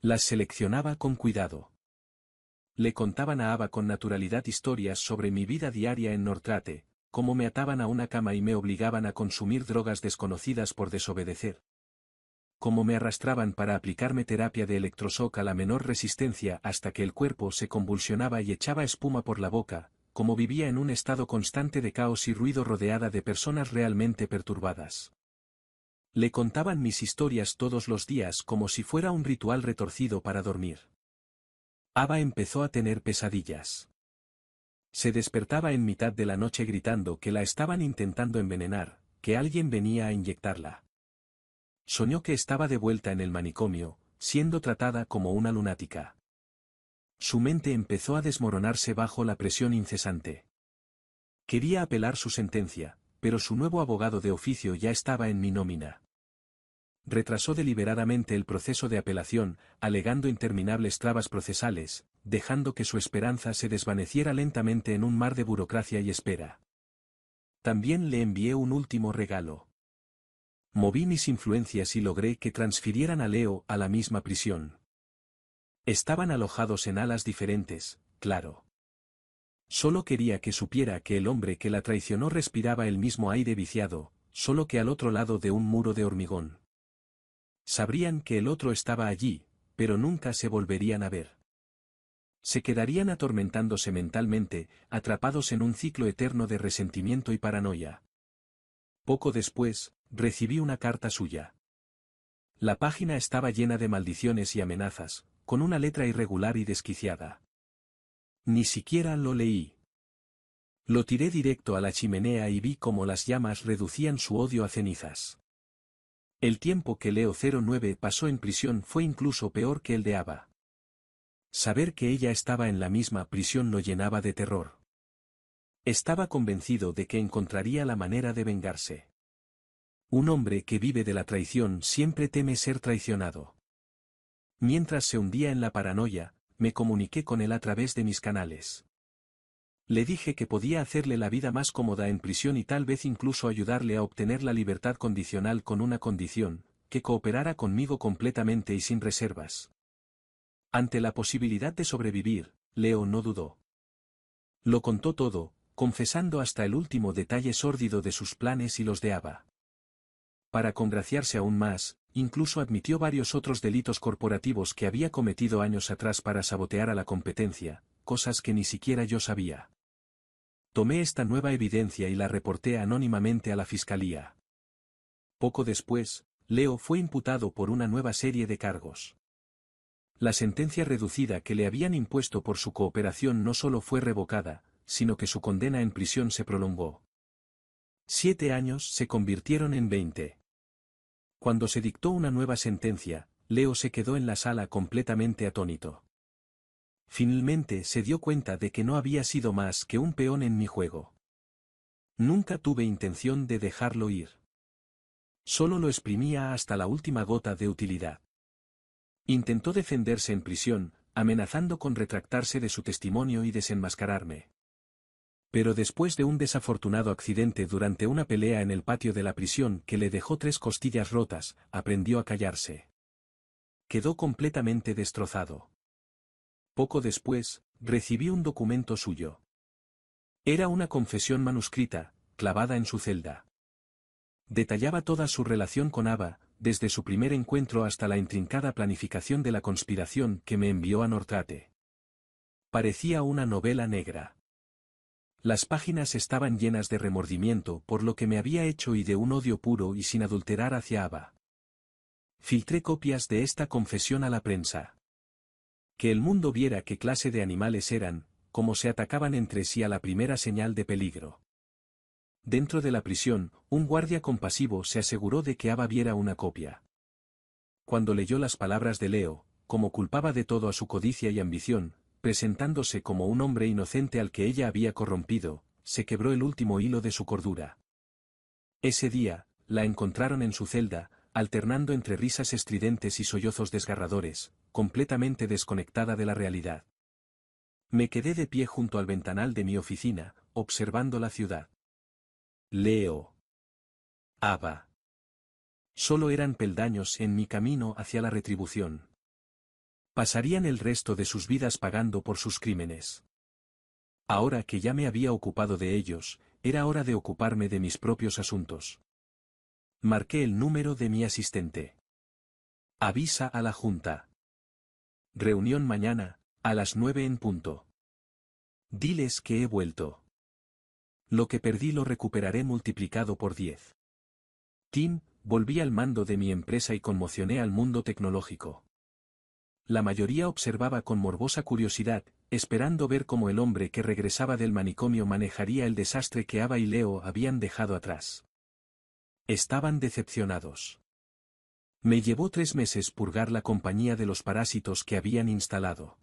Las seleccionaba con cuidado. Le contaban a Ava con naturalidad historias sobre mi vida diaria en Nortrate, cómo me ataban a una cama y me obligaban a consumir drogas desconocidas por desobedecer. Cómo me arrastraban para aplicarme terapia de electroshock a la menor resistencia hasta que el cuerpo se convulsionaba y echaba espuma por la boca, cómo vivía en un estado constante de caos y ruido rodeada de personas realmente perturbadas. Le contaban mis historias todos los días como si fuera un ritual retorcido para dormir. Ava empezó a tener pesadillas. Se despertaba en mitad de la noche gritando que la estaban intentando envenenar, que alguien venía a inyectarla. Soñó que estaba de vuelta en el manicomio, siendo tratada como una lunática. Su mente empezó a desmoronarse bajo la presión incesante. Quería apelar su sentencia, pero su nuevo abogado de oficio ya estaba en mi nómina. Retrasó deliberadamente el proceso de apelación, alegando interminables trabas procesales, dejando que su esperanza se desvaneciera lentamente en un mar de burocracia y espera. También le envié un último regalo. Moví mis influencias y logré que transfirieran a Leo a la misma prisión. Estaban alojados en alas diferentes, claro. Solo quería que supiera que el hombre que la traicionó respiraba el mismo aire viciado, solo que al otro lado de un muro de hormigón. Sabrían que el otro estaba allí, pero nunca se volverían a ver. Se quedarían atormentándose mentalmente, atrapados en un ciclo eterno de resentimiento y paranoia. Poco después, recibí una carta suya. La página estaba llena de maldiciones y amenazas, con una letra irregular y desquiciada. Ni siquiera lo leí. Lo tiré directo a la chimenea y vi cómo las llamas reducían su odio a cenizas. El tiempo que Leo 09 pasó en prisión fue incluso peor que el de Ava. Saber que ella estaba en la misma prisión lo llenaba de terror. Estaba convencido de que encontraría la manera de vengarse. Un hombre que vive de la traición siempre teme ser traicionado. Mientras se hundía en la paranoia, me comuniqué con él a través de mis canales. Le dije que podía hacerle la vida más cómoda en prisión y tal vez incluso ayudarle a obtener la libertad condicional con una condición, que cooperara conmigo completamente y sin reservas. Ante la posibilidad de sobrevivir, Leo no dudó. Lo contó todo, confesando hasta el último detalle sórdido de sus planes y los de Ava. Para congraciarse aún más, incluso admitió varios otros delitos corporativos que había cometido años atrás para sabotear a la competencia, cosas que ni siquiera yo sabía. Tomé esta nueva evidencia y la reporté anónimamente a la fiscalía. Poco después, Leo fue imputado por una nueva serie de cargos. La sentencia reducida que le habían impuesto por su cooperación no solo fue revocada, sino que su condena en prisión se prolongó. 7 años se convirtieron en 20. Cuando se dictó una nueva sentencia, Leo se quedó en la sala completamente atónito. Finalmente se dio cuenta de que no había sido más que un peón en mi juego. Nunca tuve intención de dejarlo ir. Solo lo exprimía hasta la última gota de utilidad. Intentó defenderse en prisión, amenazando con retractarse de su testimonio y desenmascararme. Pero después de un desafortunado accidente durante una pelea en el patio de la prisión que le dejó 3 costillas rotas, aprendió a callarse. Quedó completamente destrozado. Poco después, recibí un documento suyo. Era una confesión manuscrita, clavada en su celda. Detallaba toda su relación con Ava, desde su primer encuentro hasta la intrincada planificación de la conspiración que me envió a Nortrate. Parecía una novela negra. Las páginas estaban llenas de remordimiento por lo que me había hecho y de un odio puro y sin adulterar hacia Ava. Filtré copias de esta confesión a la prensa. Que el mundo viera qué clase de animales eran, cómo se atacaban entre sí a la primera señal de peligro. Dentro de la prisión, un guardia compasivo se aseguró de que Ava viera una copia. Cuando leyó las palabras de Leo, como culpaba de todo a su codicia y ambición, presentándose como un hombre inocente al que ella había corrompido, se quebró el último hilo de su cordura. Ese día, la encontraron en su celda, alternando entre risas estridentes y sollozos desgarradores, completamente desconectada de la realidad. Me quedé de pie junto al ventanal de mi oficina, observando la ciudad. Leo. Ava. Solo eran peldaños en mi camino hacia la retribución. Pasarían el resto de sus vidas pagando por sus crímenes. Ahora que ya me había ocupado de ellos, era hora de ocuparme de mis propios asuntos. Marqué el número de mi asistente. Avisa a la Junta. Reunión mañana, a las 9 en punto. Diles que he vuelto. Lo que perdí lo recuperaré multiplicado por 10. Tim, volví al mando de mi empresa y conmocioné al mundo tecnológico. La mayoría observaba con morbosa curiosidad, esperando ver cómo el hombre que regresaba del manicomio manejaría el desastre que Ava y Leo habían dejado atrás. Estaban decepcionados. Me llevó 3 meses purgar la compañía de los parásitos que habían instalado.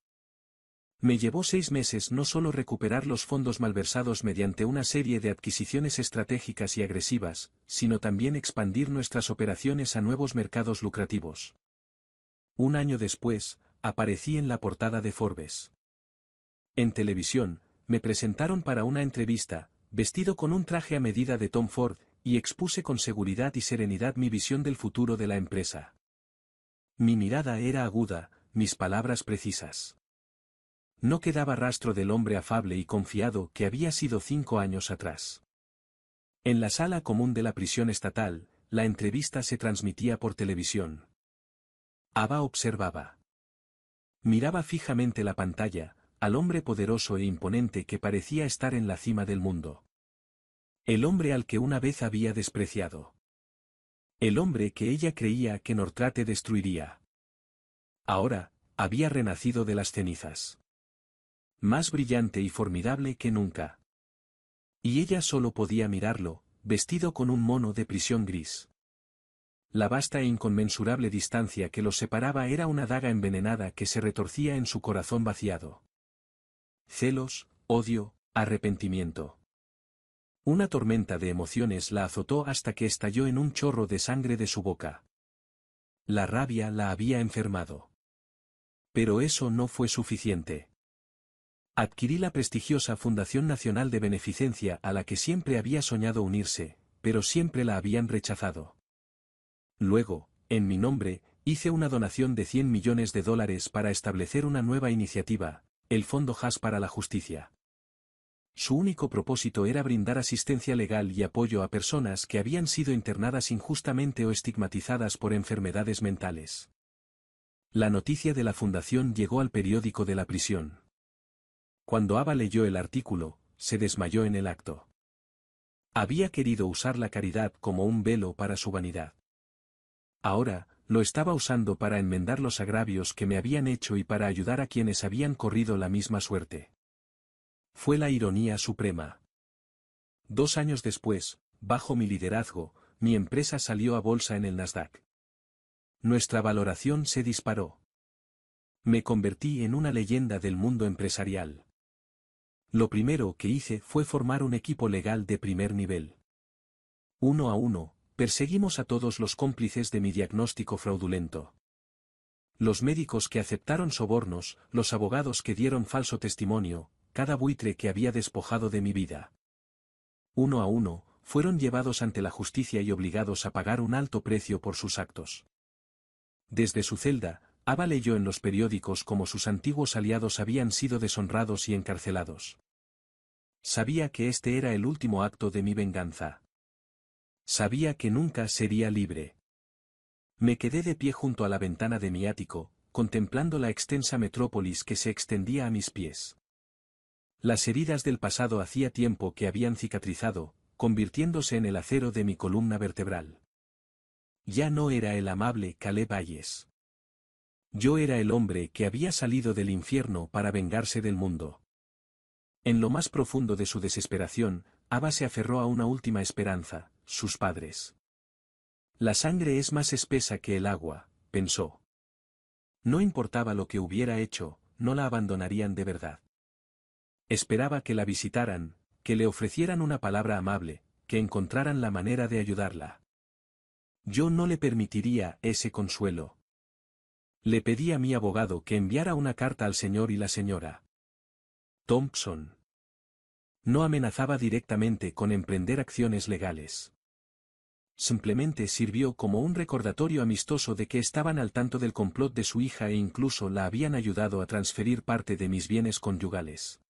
Me llevó 6 meses no solo recuperar los fondos malversados mediante una serie de adquisiciones estratégicas y agresivas, sino también expandir nuestras operaciones a nuevos mercados lucrativos. Un año después, aparecí en la portada de Forbes. En televisión, me presentaron para una entrevista, vestido con un traje a medida de Tom Ford, y expuse con seguridad y serenidad mi visión del futuro de la empresa. Mi mirada era aguda, mis palabras precisas. No quedaba rastro del hombre afable y confiado que había sido 5 años atrás. En la sala común de la prisión estatal, la entrevista se transmitía por televisión. Ava observaba. Miraba fijamente la pantalla, al hombre poderoso e imponente que parecía estar en la cima del mundo. El hombre al que una vez había despreciado. El hombre que ella creía que Northrate destruiría. Ahora, había renacido de las cenizas. Más brillante y formidable que nunca. Y ella solo podía mirarlo, vestido con un mono de prisión gris. La vasta e inconmensurable distancia que los separaba era una daga envenenada que se retorcía en su corazón vaciado. Celos, odio, arrepentimiento. Una tormenta de emociones la azotó hasta que estalló en un chorro de sangre de su boca. La rabia la había enfermado. Pero eso no fue suficiente. Adquirí la prestigiosa Fundación Nacional de Beneficencia a la que siempre había soñado unirse, pero siempre la habían rechazado. Luego, en mi nombre, hice una donación de $100 millones para establecer una nueva iniciativa, el Fondo Haas para la Justicia. Su único propósito era brindar asistencia legal y apoyo a personas que habían sido internadas injustamente o estigmatizadas por enfermedades mentales. La noticia de la fundación llegó al periódico de la prisión. Cuando Ava leyó el artículo, se desmayó en el acto. Había querido usar la caridad como un velo para su vanidad. Ahora, lo estaba usando para enmendar los agravios que me habían hecho y para ayudar a quienes habían corrido la misma suerte. Fue la ironía suprema. 2 años después, bajo mi liderazgo, mi empresa salió a bolsa en el Nasdaq. Nuestra valoración se disparó. Me convertí en una leyenda del mundo empresarial. Lo primero que hice fue formar un equipo legal de primer nivel. 1 a 1, perseguimos a todos los cómplices de mi diagnóstico fraudulento. Los médicos que aceptaron sobornos, los abogados que dieron falso testimonio, cada buitre que había despojado de mi vida. 1 a 1, fueron llevados ante la justicia y obligados a pagar un alto precio por sus actos. Desde su celda, Ava leyó en los periódicos cómo sus antiguos aliados habían sido deshonrados y encarcelados. Sabía que este era el último acto de mi venganza. Sabía que nunca sería libre. Me quedé de pie junto a la ventana de mi ático, contemplando la extensa metrópolis que se extendía a mis pies. Las heridas del pasado hacía tiempo que habían cicatrizado, convirtiéndose en el acero de mi columna vertebral. Ya no era el amable Caleb Hayes. Yo era el hombre que había salido del infierno para vengarse del mundo. En lo más profundo de su desesperación, Ava se aferró a una última esperanza, sus padres. La sangre es más espesa que el agua, pensó. No importaba lo que hubiera hecho, no la abandonarían de verdad. Esperaba que la visitaran, que le ofrecieran una palabra amable, que encontraran la manera de ayudarla. Yo no le permitiría ese consuelo. Le pedí a mi abogado que enviara una carta al señor y la señora Thompson. No amenazaba directamente con emprender acciones legales. Simplemente sirvió como un recordatorio amistoso de que estaban al tanto del complot de su hija e incluso la habían ayudado a transferir parte de mis bienes conyugales.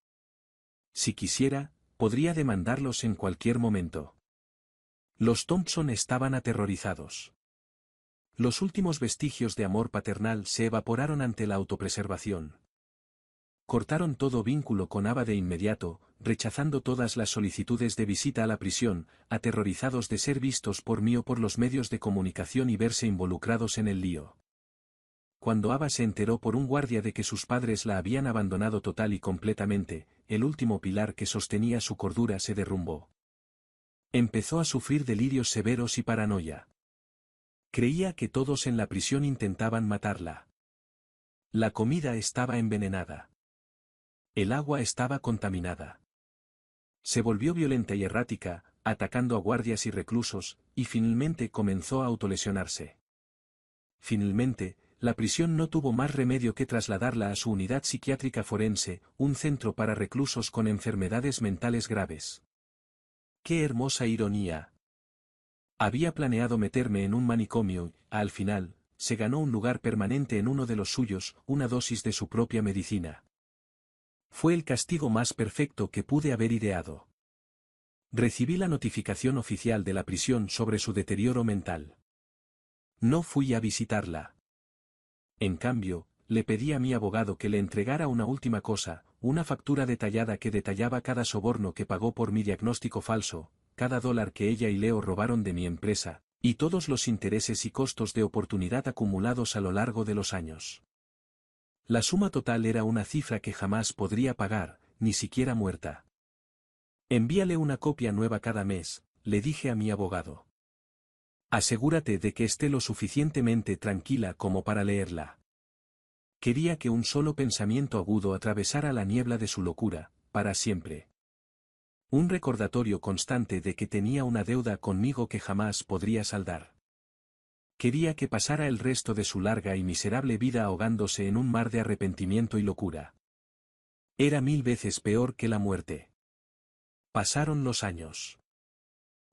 Si quisiera, podría demandarlos en cualquier momento. Los Thompson estaban aterrorizados. Los últimos vestigios de amor paternal se evaporaron ante la autopreservación. Cortaron todo vínculo con Ava de inmediato, rechazando todas las solicitudes de visita a la prisión, aterrorizados de ser vistos por mí o por los medios de comunicación y verse involucrados en el lío. Cuando Ava se enteró por un guardia de que sus padres la habían abandonado total y completamente, el último pilar que sostenía su cordura se derrumbó. Empezó a sufrir delirios severos y paranoia. Creía que todos en la prisión intentaban matarla. La comida estaba envenenada. El agua estaba contaminada. Se volvió violenta y errática, atacando a guardias y reclusos, y finalmente comenzó a autolesionarse. Finalmente, la prisión no tuvo más remedio que trasladarla a su unidad psiquiátrica forense, un centro para reclusos con enfermedades mentales graves. ¡Qué hermosa ironía! Había planeado meterme en un manicomio y, al final, se ganó un lugar permanente en uno de los suyos, una dosis de su propia medicina. Fue el castigo más perfecto que pude haber ideado. Recibí la notificación oficial de la prisión sobre su deterioro mental. No fui a visitarla. En cambio, le pedí a mi abogado que le entregara una última cosa, una factura detallada que detallaba cada soborno que pagó por mi diagnóstico falso, cada dólar que ella y Leo robaron de mi empresa, y todos los intereses y costos de oportunidad acumulados a lo largo de los años. La suma total era una cifra que jamás podría pagar, ni siquiera muerta. Envíale una copia nueva cada mes, le dije a mi abogado. Asegúrate de que esté lo suficientemente tranquila como para leerla. Quería que un solo pensamiento agudo atravesara la niebla de su locura, para siempre. Un recordatorio constante de que tenía una deuda conmigo que jamás podría saldar. Quería que pasara el resto de su larga y miserable vida ahogándose en un mar de arrepentimiento y locura. Era 1000 veces peor que la muerte. Pasaron los años.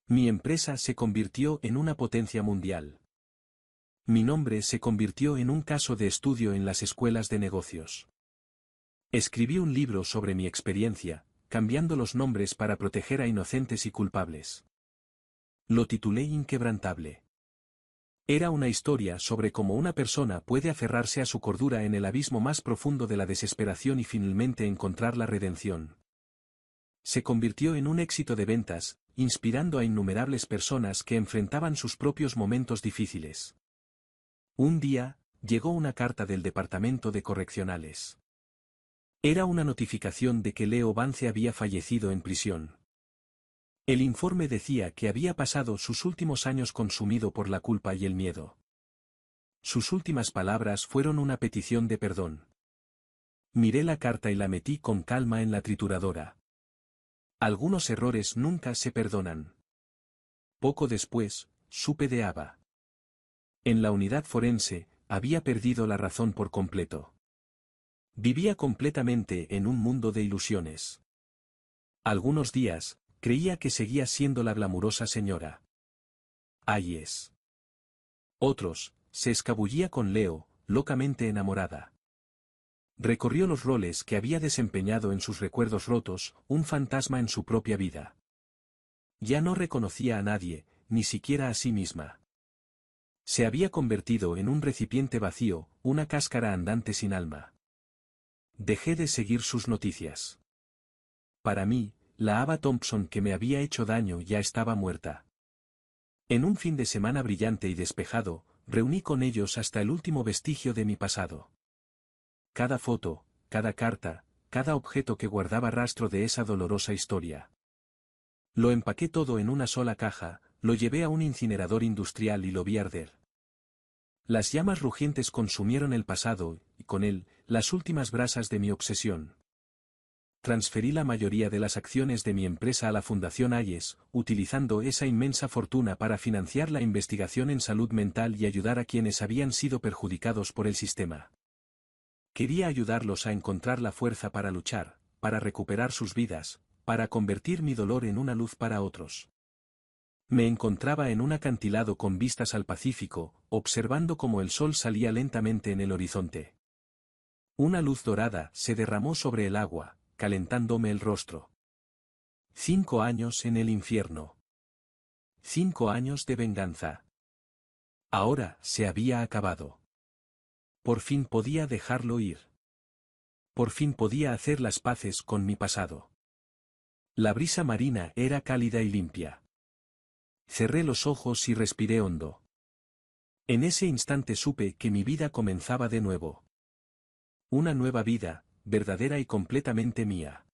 Mi empresa se convirtió en una potencia mundial. Mi nombre se convirtió en un caso de estudio en las escuelas de negocios. Escribí un libro sobre mi experiencia, cambiando los nombres para proteger a inocentes y culpables. Lo titulé Inquebrantable. Era una historia sobre cómo una persona puede aferrarse a su cordura en el abismo más profundo de la desesperación y finalmente encontrar la redención. Se convirtió en un éxito de ventas, inspirando a innumerables personas que enfrentaban sus propios momentos difíciles. Un día, llegó una carta del Departamento de Correccionales. Era una notificación de que Leo Vance había fallecido en prisión. El informe decía que había pasado sus últimos años consumido por la culpa y el miedo. Sus últimas palabras fueron una petición de perdón. Miré la carta y la metí con calma en la trituradora. Algunos errores nunca se perdonan. Poco después, supe de Ava. En la unidad forense, había perdido la razón por completo. Vivía completamente en un mundo de ilusiones. Algunos días, creía que seguía siendo la glamurosa señora Hayes. Otros, se escabullía con Leo, locamente enamorada. Recorrió los roles que había desempeñado en sus recuerdos rotos, un fantasma en su propia vida. Ya no reconocía a nadie, ni siquiera a sí misma. Se había convertido en un recipiente vacío, una cáscara andante sin alma. Dejé de seguir sus noticias. Para mí, la Ava Thompson que me había hecho daño ya estaba muerta. En un fin de semana brillante y despejado, reuní con ellos hasta el último vestigio de mi pasado. Cada foto, cada carta, cada objeto que guardaba rastro de esa dolorosa historia. Lo empaqué todo en una sola caja, lo llevé a un incinerador industrial y lo vi arder. Las llamas rugientes consumieron el pasado, y con él, las últimas brasas de mi obsesión. Transferí la mayoría de las acciones de mi empresa a la Fundación Hayes, utilizando esa inmensa fortuna para financiar la investigación en salud mental y ayudar a quienes habían sido perjudicados por el sistema. Quería ayudarlos a encontrar la fuerza para luchar, para recuperar sus vidas, para convertir mi dolor en una luz para otros. Me encontraba en un acantilado con vistas al Pacífico, observando cómo el sol salía lentamente en el horizonte. Una luz dorada se derramó sobre el agua, calentándome el rostro. 5 años en el infierno. 5 años de venganza. Ahora se había acabado. Por fin podía dejarlo ir. Por fin podía hacer las paces con mi pasado. La brisa marina era cálida y limpia. Cerré los ojos y respiré hondo. En ese instante supe que mi vida comenzaba de nuevo. Una nueva vida, verdadera y completamente mía.